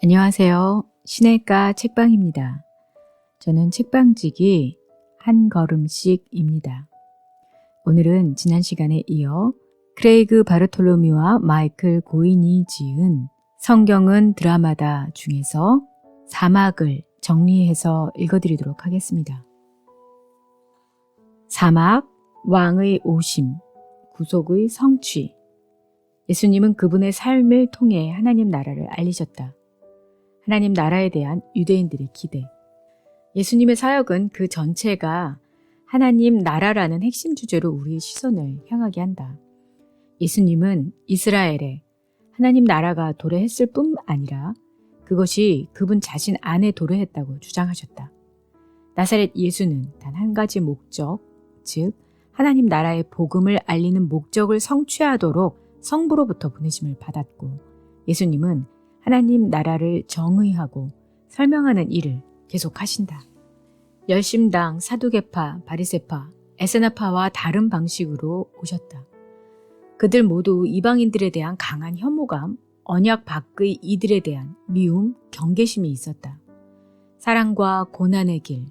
안녕하세요. 신혜가 책방입니다. 저는 책방지기 한 걸음씩입니다. 오늘은 지난 시간에 이어 크레이그 바르톨로뮤와 마이클 고인이 지은 성경은 드라마다 중에서 사막을 정리해서 읽어드리도록 하겠습니다. 사막, 왕의 오심, 구속의 성취. 예수님은 그분의 삶을 통해 하나님 나라를 알리셨다. 하나님 나라에 대한 유대인들의 기대. 예수님의 사역은 그 전체가 하나님 나라라는 핵심 주제로 우리의 시선을 향하게 한다. 예수님은 이스라엘에 하나님 나라가 도래했을 뿐 아니라 그것이 그분 자신 안에 도래했다고 주장하셨다. 나사렛 예수는 단 한 가지 목적, 즉 하나님 나라의 복음을 알리는 목적을 성취하도록 성부로부터 보내심을 받았고, 예수님은 하나님 나라를 정의하고 설명하는 일을 계속하신다. 열심당, 사두개파, 바리새파, 에세나파와 다른 방식으로 오셨다. 그들 모두 이방인들에 대한 강한 혐오감, 언약 밖의 이들에 대한 미움, 경계심이 있었다. 사랑과 고난의 길,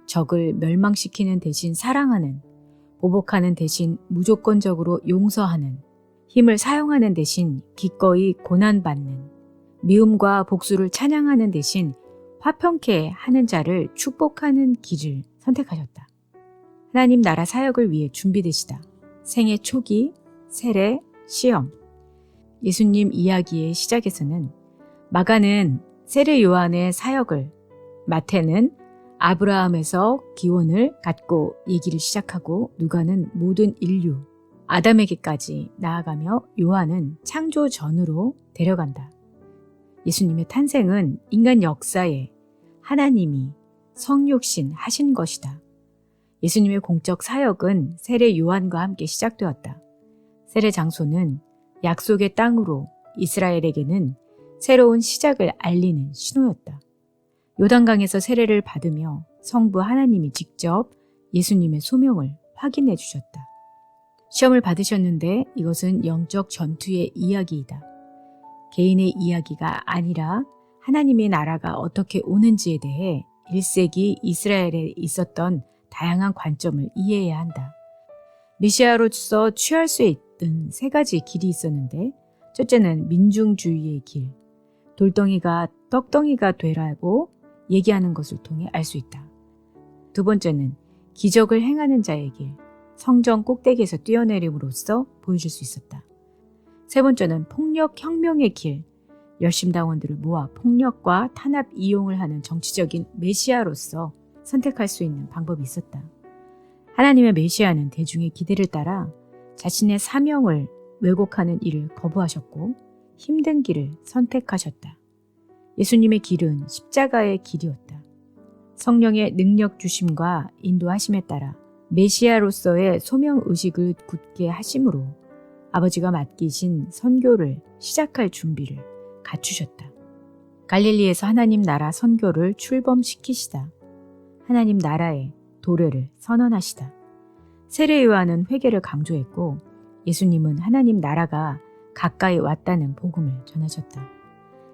적을 멸망시키는 대신 사랑하는, 보복하는 대신 무조건적으로 용서하는, 힘을 사용하는 대신 기꺼이 고난받는, 미움과 복수를 찬양하는 대신 화평케 하는 자를 축복하는 길을 선택하셨다. 하나님 나라 사역을 위해 준비되시다. 생애 초기, 세례, 시험. 예수님 이야기의 시작에서는 마가는 세례 요한의 사역을, 마태는 아브라함에서 기원을 갖고 얘기를 시작하고, 누가는 모든 인류, 아담에게까지 나아가며 요한은 창조 전으로 데려간다. 예수님의 탄생은 인간 역사에 하나님이 성육신 하신 것이다. 예수님의 공적 사역은 세례 요한과 함께 시작되었다. 세례 장소는 약속의 땅으로 이스라엘에게는 새로운 시작을 알리는 신호였다. 요단강에서 세례를 받으며 성부 하나님이 직접 예수님의 소명을 확인해 주셨다. 시험을 받으셨는데 이것은 영적 전투의 이야기이다. 개인의 이야기가 아니라 하나님의 나라가 어떻게 오는지에 대해 1세기 이스라엘에 있었던 다양한 관점을 이해해야 한다. 메시아로서 취할 수 있던 세 가지 길이 있었는데, 첫째는 민중주의의 길, 돌덩이가 떡덩이가 되라고 얘기하는 것을 통해 알 수 있다. 두 번째는 기적을 행하는 자의 길, 성전 꼭대기에서 뛰어내림으로써 보여줄 수 있었다. 세 번째는 폭력 혁명의 길, 열심당원들을 모아 폭력과 탄압 이용을 하는 정치적인 메시아로서 선택할 수 있는 방법이 있었다. 하나님의 메시아는 대중의 기대를 따라 자신의 사명을 왜곡하는 일을 거부하셨고 힘든 길을 선택하셨다. 예수님의 길은 십자가의 길이었다. 성령의 능력 주심과 인도하심에 따라 메시아로서의 소명의식을 굳게 하심으로 아버지가 맡기신 선교를 시작할 준비를 갖추셨다. 갈릴리에서 하나님 나라 선교를 출범시키시다. 하나님 나라의 도래를 선언하시다. 세례 요한은 회개를 강조했고, 예수님은 하나님 나라가 가까이 왔다는 복음을 전하셨다.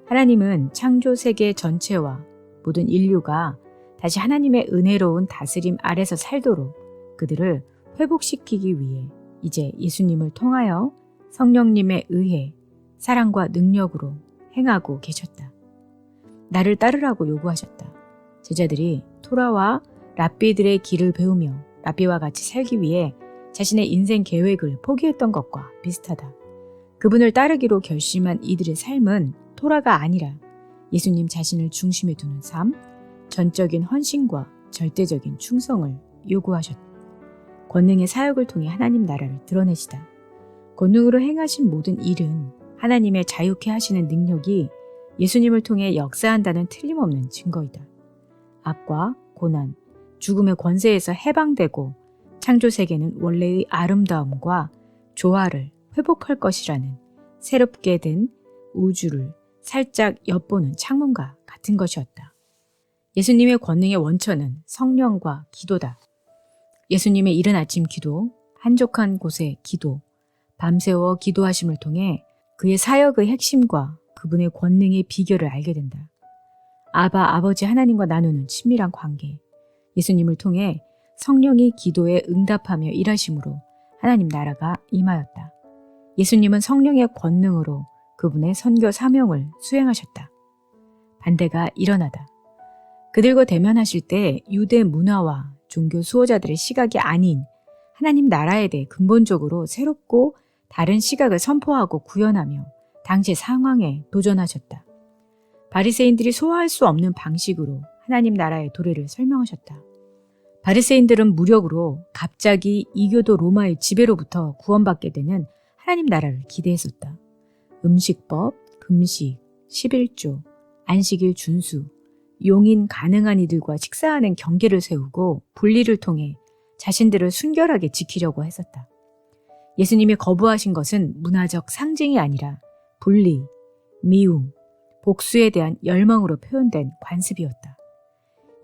하나님은 창조 세계 전체와 모든 인류가 다시 하나님의 은혜로운 다스림 아래서 살도록 그들을 회복시키기 위해 이제 예수님을 통하여 성령님에 의해 사랑과 능력으로 행하고 계셨다. 나를 따르라고 요구하셨다. 제자들이 토라와 랍비들의 길을 배우며 랍비와 같이 살기 위해 자신의 인생 계획을 포기했던 것과 비슷하다. 그분을 따르기로 결심한 이들의 삶은 토라가 아니라 예수님 자신을 중심에 두는 삶, 전적인 헌신과 절대적인 충성을 요구하셨다. 권능의 사역을 통해 하나님 나라를 드러내시다. 권능으로 행하신 모든 일은 하나님의 자유케 하시는 능력이 예수님을 통해 역사한다는 틀림없는 증거이다. 악과 고난, 죽음의 권세에서 해방되고 창조세계는 원래의 아름다움과 조화를 회복할 것이라는 새롭게 된 우주를 살짝 엿보는 창문과 같은 것이었다. 예수님의 권능의 원천은 성령과 기도다. 예수님의 이른 아침 기도, 한적한 곳의 기도, 밤새워 기도하심을 통해 그의 사역의 핵심과 그분의 권능의 비결을 알게 된다. 아버지 하나님과 나누는 친밀한 관계. 예수님을 통해 성령이 기도에 응답하며 일하심으로 하나님 나라가 임하였다. 예수님은 성령의 권능으로 그분의 선교 사명을 수행하셨다. 반대가 일어나다. 그들과 대면하실 때 유대 문화와 종교 수호자들의 시각이 아닌 하나님 나라에 대해 근본적으로 새롭고 다른 시각을 선포하고 구현하며 당시 상황에 도전하셨다. 바리새인들이 소화할 수 없는 방식으로 하나님 나라의 도래를 설명하셨다. 바리새인들은 무력으로 갑자기 이교도 로마의 지배로부터 구원받게 되는 하나님 나라를 기대했었다. 음식법, 금식, 11조, 안식일 준수, 용인 가능한 이들과 식사하는 경계를 세우고 분리를 통해 자신들을 순결하게 지키려고 했었다. 예수님이 거부하신 것은 문화적 상징이 아니라 분리, 미움, 복수에 대한 열망으로 표현된 관습이었다.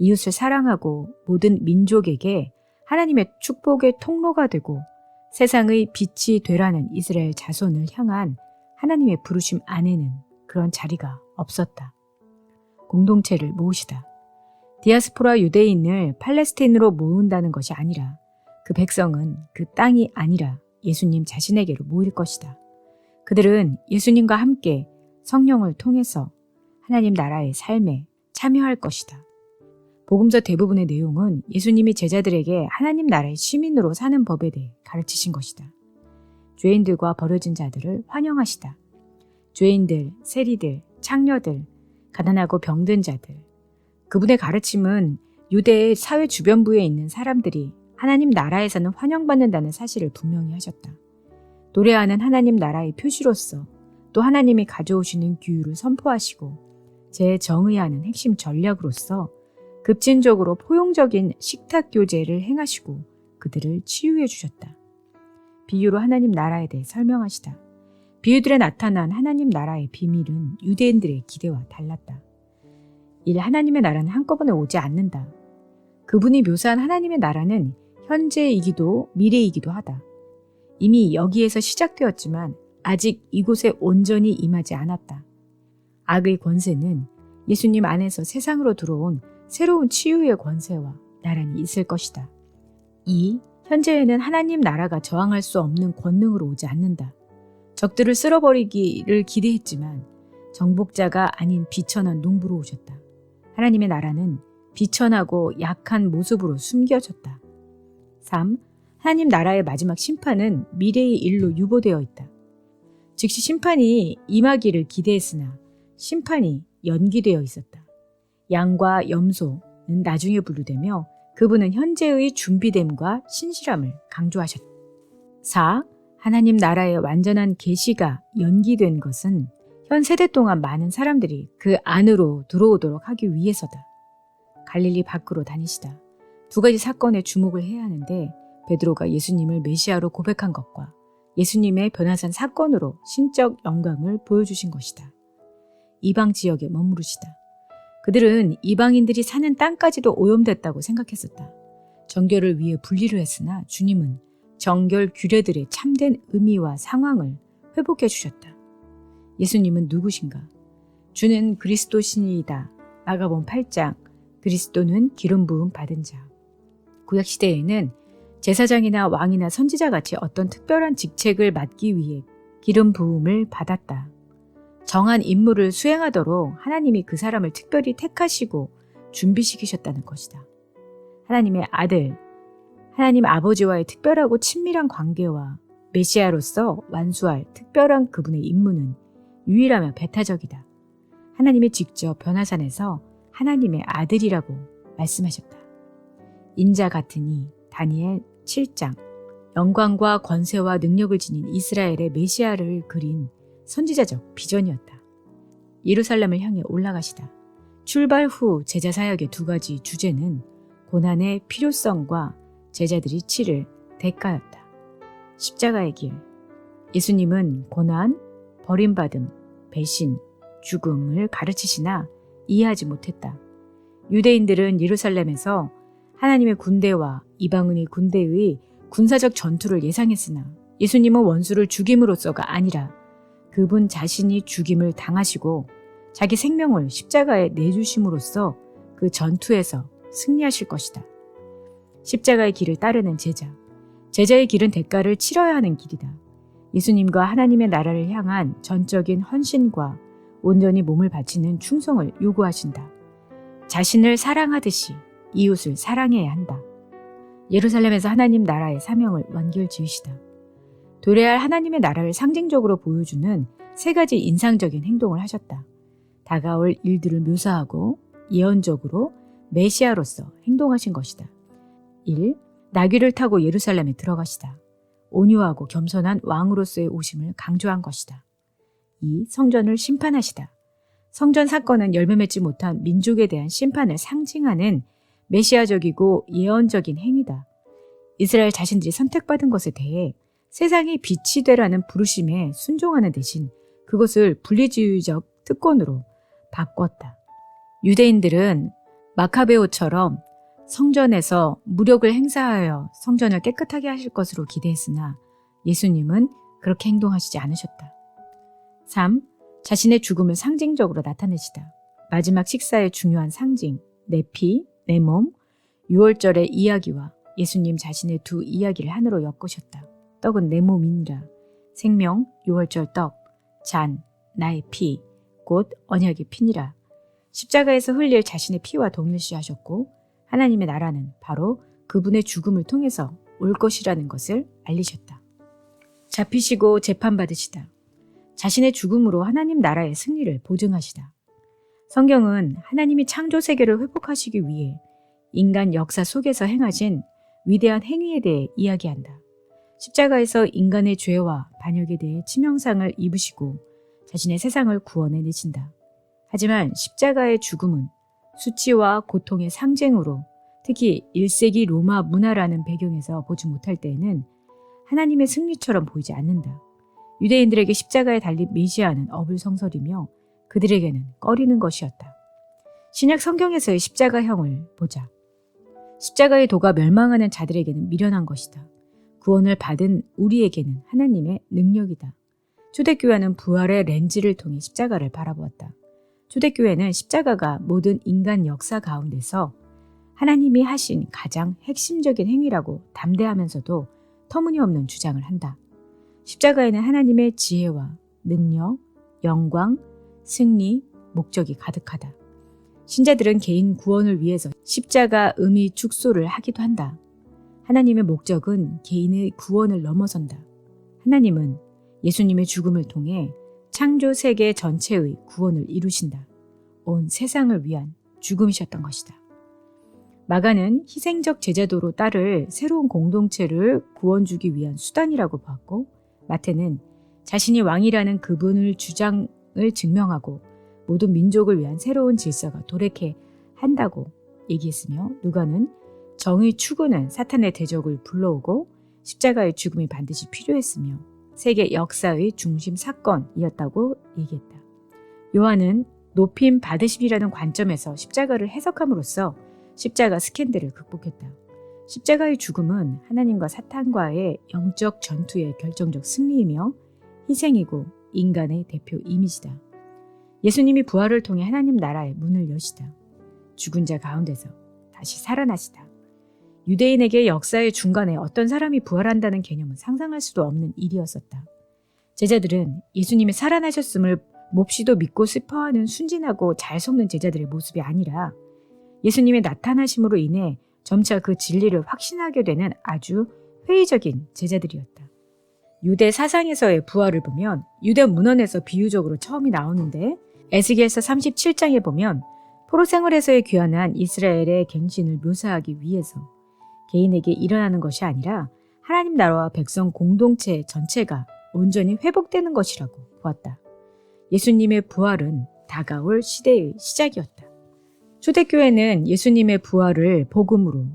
이웃을 사랑하고 모든 민족에게 하나님의 축복의 통로가 되고 세상의 빛이 되라는 이스라엘 자손을 향한 하나님의 부르심 안에는 그런 자리가 없었다. 공동체를 모으시다. 디아스포라 유대인을 팔레스타인으로 모은다는 것이 아니라 그 백성은 그 땅이 아니라 예수님 자신에게로 모일 것이다. 그들은 예수님과 함께 성령을 통해서 하나님 나라의 삶에 참여할 것이다. 복음서 대부분의 내용은 예수님이 제자들에게 하나님 나라의 시민으로 사는 법에 대해 가르치신 것이다. 죄인들과 버려진 자들을 환영하시다. 죄인들, 세리들, 창녀들, 가난하고 병든 자들. 그분의 가르침은 유대의 사회 주변부에 있는 사람들이 하나님 나라에서는 환영받는다는 사실을 분명히 하셨다. 도래하는 하나님 나라의 표시로서 또 하나님이 가져오시는 규율을 선포하시고 재정의하는 핵심 전략으로서 급진적으로 포용적인 식탁 교제를 행하시고 그들을 치유해 주셨다. 비유로 하나님 나라에 대해 설명하시다. 비유들에 나타난 하나님 나라의 비밀은 유대인들의 기대와 달랐다. 하나님의 나라는 한꺼번에 오지 않는다. 그분이 묘사한 하나님의 나라는 현재이기도 미래이기도 하다. 이미 여기에서 시작되었지만 아직 이곳에 온전히 임하지 않았다. 악의 권세는 예수님 안에서 세상으로 들어온 새로운 치유의 권세와 나란히 있을 것이다. 현재에는 하나님 나라가 저항할 수 없는 권능으로 오지 않는다. 적들을 쓸어버리기를 기대했지만 정복자가 아닌 비천한 농부로 오셨다. 하나님의 나라는 비천하고 약한 모습으로 숨겨졌다. 3. 하나님 나라의 마지막 심판은 미래의 일로 유보되어 있다. 즉시 심판이 임하기를 기대했으나 심판이 연기되어 있었다. 양과 염소는 나중에 분류되며 그분은 현재의 준비됨과 신실함을 강조하셨다. 4. 하나님 나라의 완전한 계시가 연기된 것은 현 세대 동안 많은 사람들이 그 안으로 들어오도록 하기 위해서다. 갈릴리 밖으로 다니시다. 두 가지 사건에 주목을 해야 하는데 베드로가 예수님을 메시아로 고백한 것과 예수님의 변화산 사건으로 신적 영광을 보여주신 것이다. 이방 지역에 머무르시다. 그들은 이방인들이 사는 땅까지도 오염됐다고 생각했었다. 정결을 위해 분리를 했으나 주님은 정결 규례들의 참된 의미와 상황을 회복해 주셨다. 예수님은 누구신가? 주는 그리스도신이다. 마가복음 8장 그리스도는 기름 부음 받은 자. 구약시대에는 제사장이나 왕이나 선지자같이 어떤 특별한 직책을 맡기 위해 기름 부음을 받았다. 정한 임무를 수행하도록 하나님이 그 사람을 특별히 택하시고 준비시키셨다는 것이다. 하나님의 아들, 하나님 아버지와의 특별하고 친밀한 관계와 메시아로서 완수할 특별한 그분의 임무는 유일하며 배타적이다. 하나님이 직접 변화산에서 하나님의 아들이라고 말씀하셨다. 인자 같으니 다니엘 7장 영광과 권세와 능력을 지닌 이스라엘의 메시아를 그린 선지자적 비전이었다. 예루살렘을 향해 올라가시다. 출발 후 제자 사역의 두 가지 주제는 고난의 필요성과 제자들이 치를 대가였다. 십자가의 길. 예수님은 고난, 버림받음, 배신, 죽음을 가르치시나 이해하지 못했다. 유대인들은 예루살렘에서 하나님의 군대와 이방인의 군대의 군사적 전투를 예상했으나 예수님은 원수를 죽임으로써가 아니라 그분 자신이 죽임을 당하시고 자기 생명을 십자가에 내주심으로써 그 전투에서 승리하실 것이다. 십자가의 길을 따르는 제자. 제자의 길은 대가를 치러야 하는 길이다. 예수님과 하나님의 나라를 향한 전적인 헌신과 온전히 몸을 바치는 충성을 요구하신다. 자신을 사랑하듯이 이웃을 사랑해야 한다. 예루살렘에서 하나님 나라의 사명을 완결지으시다. 도래할 하나님의 나라를 상징적으로 보여주는 3가지 인상적인 행동을 하셨다. 다가올 일들을 묘사하고 예언적으로 메시아로서 행동하신 것이다. 1. 나귀를 타고 예루살렘에 들어가시다. 온유하고 겸손한 왕으로서의 오심을 강조한 것이다. 2. 성전을 심판하시다. 성전 사건은 열매 맺지 못한 민족에 대한 심판을 상징하는 메시아적이고 예언적인 행위다. 이스라엘 자신들이 선택받은 것에 대해 세상이 빛이 되라는 부르심에 순종하는 대신 그것을 분리주의적 특권으로 바꿨다. 유대인들은 마카베오처럼 성전에서 무력을 행사하여 성전을 깨끗하게 하실 것으로 기대했으나 예수님은 그렇게 행동하시지 않으셨다. 3. 자신의 죽음을 상징적으로 나타내시다. 마지막 식사의 중요한 상징, 내 피, 내 몸, 유월절의 이야기와 예수님 자신의 두 이야기를 하나로 엮으셨다. 떡은 내 몸이니라. 생명, 유월절 떡, 잔, 나의 피, 곧 언약의 피니라. 십자가에서 흘릴 자신의 피와 동일시하셨고 하나님의 나라는 바로 그분의 죽음을 통해서 올 것이라는 것을 알리셨다. 잡히시고 재판받으시다. 자신의 죽음으로 하나님 나라의 승리를 보증하시다. 성경은 하나님이 창조 세계를 회복하시기 위해 인간 역사 속에서 행하신 위대한 행위에 대해 이야기한다. 십자가에서 인간의 죄와 반역에 대해 치명상을 입으시고 자신의 세상을 구원해 내신다. 하지만 십자가의 죽음은 수치와 고통의 상징으로 특히 1세기 로마 문화라는 배경에서 보지 못할 때에는 하나님의 승리처럼 보이지 않는다. 유대인들에게 십자가에 달린 메시아는 어불성설이며 그들에게는 꺼리는 것이었다. 신약 성경에서의 십자가형을 보자. 십자가의 도가 멸망하는 자들에게는 미련한 것이다. 구원을 받은 우리에게는 하나님의 능력이다. 초대교회는 부활의 렌즈를 통해 십자가를 바라보았다. 초대교회는 십자가가 모든 인간 역사 가운데서 하나님이 하신 가장 핵심적인 행위라고 담대하면서도 터무니없는 주장을 한다. 십자가에는 하나님의 지혜와 능력, 영광, 승리, 목적이 가득하다. 신자들은 개인 구원을 위해서 십자가 의미 축소를 하기도 한다. 하나님의 목적은 개인의 구원을 넘어선다. 하나님은 예수님의 죽음을 통해 창조 세계 전체의 구원을 이루신다. 온 세상을 위한 죽음이셨던 것이다. 마가는 희생적 제자도로 따를 새로운 공동체를 구원 주기 위한 수단이라고 보았고, 마태는 자신이 왕이라는 그분을 주장을 증명하고 모든 민족을 위한 새로운 질서가 도래케 한다고 얘기했으며, 누가는 정의 추구는 사탄의 대적을 불러오고 십자가의 죽음이 반드시 필요했으며 세계 역사의 중심 사건이었다고 얘기했다. 요한은 높임 받으심이라는 관점에서 십자가를 해석함으로써 십자가 스캔들을 극복했다. 십자가의 죽음은 하나님과 사탄과의 영적 전투의 결정적 승리이며 희생이고 인간의 대표 이미지다. 예수님이 부활을 통해 하나님 나라의 문을 여시다. 죽은 자 가운데서 다시 살아나시다. 유대인에게 역사의 중간에 어떤 사람이 부활한다는 개념은 상상할 수도 없는 일이었었다. 제자들은 예수님이 살아나셨음을 몹시도 믿고 슬퍼하는 순진하고 잘 속는 제자들의 모습이 아니라 예수님의 나타나심으로 인해 점차 그 진리를 확신하게 되는 아주 회의적인 제자들이었다. 유대 사상에서의 부활을 보면 유대 문헌에서 비유적으로 처음이 나오는데, 에스겔서 37장에 보면 포로 생활에서의 귀환한 이스라엘의 갱신을 묘사하기 위해서 개인에게 일어나는 것이 아니라 하나님 나라와 백성 공동체 전체가 온전히 회복되는 것이라고 보았다. 예수님의 부활은 다가올 시대의 시작이었다. 초대교회는 예수님의 부활을 복음으로,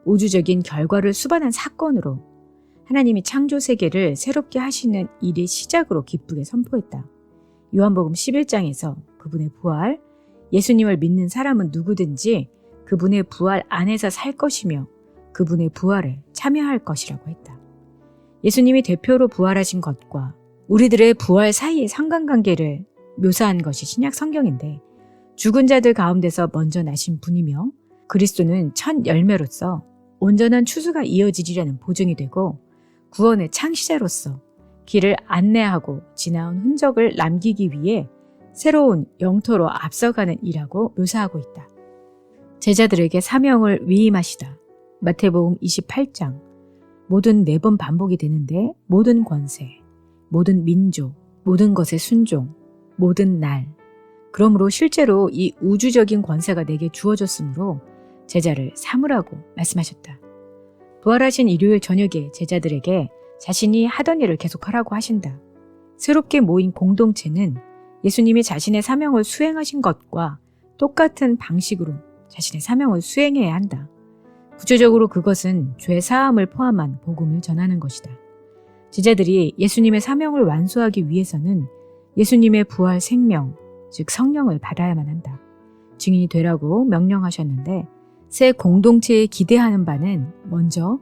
우주적인 결과를 수반한 사건으로, 하나님이 창조 세계를 새롭게 하시는 일의 시작으로 기쁘게 선포했다. 요한복음 11장에서 그분의 부활, 예수님을 믿는 사람은 누구든지 그분의 부활 안에서 살 것이며 그분의 부활에 참여할 것이라고 했다. 예수님이 대표로 부활하신 것과 우리들의 부활 사이의 상관관계를 묘사한 것이 신약 성경인데 죽은 자들 가운데서 먼저 나신 분이며 그리스도는 첫 열매로서 온전한 추수가 이어지리라는 보증이 되고 구원의 창시자로서 길을 안내하고 지나온 흔적을 남기기 위해 새로운 영토로 앞서가는 이라고 묘사하고 있다. 제자들에게 사명을 위임하시다. 마태복음 28장. 모든 4번 반복이 되는데 모든 권세, 모든 민족, 모든 것의 순종, 모든 날. 그러므로 실제로 이 우주적인 권세가 내게 주어졌으므로 제자를 삼으라고 말씀하셨다. 부활하신 일요일 저녁에 제자들에게 자신이 하던 일을 계속하라고 하신다. 새롭게 모인 공동체는 예수님이 자신의 사명을 수행하신 것과 똑같은 방식으로 자신의 사명을 수행해야 한다. 구체적으로 그것은 죄 사함을 포함한 복음을 전하는 것이다. 제자들이 예수님의 사명을 완수하기 위해서는 예수님의 부활 생명, 즉 성령을 받아야만 한다. 증인이 되라고 명령하셨는데 새 공동체에 기대하는 바는 먼저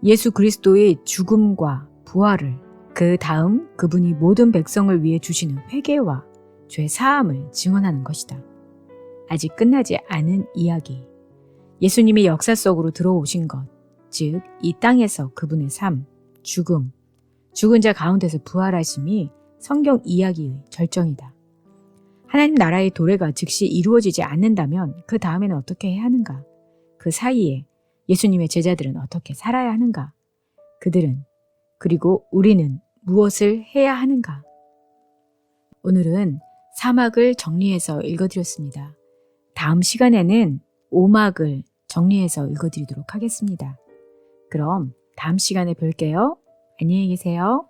예수 그리스도의 죽음과 부활을, 그 다음 그분이 모든 백성을 위해 주시는 회개와 죄 사함을 증언하는 것이다. 아직 끝나지 않은 이야기. 예수님이 역사 속으로 들어오신 것, 즉 이 땅에서 그분의 삶, 죽음, 죽은 자 가운데서 부활하심이 성경 이야기의 절정이다. 하나님 나라의 도래가 즉시 이루어지지 않는다면 그 다음에는 어떻게 해야 하는가? 그 사이에 예수님의 제자들은 어떻게 살아야 하는가? 그들은, 그리고 우리는 무엇을 해야 하는가? 오늘은 4막을 정리해서 읽어드렸습니다. 다음 시간에는 5막을 정리해서 읽어드리도록 하겠습니다. 그럼 다음 시간에 뵐게요. 안녕히 계세요.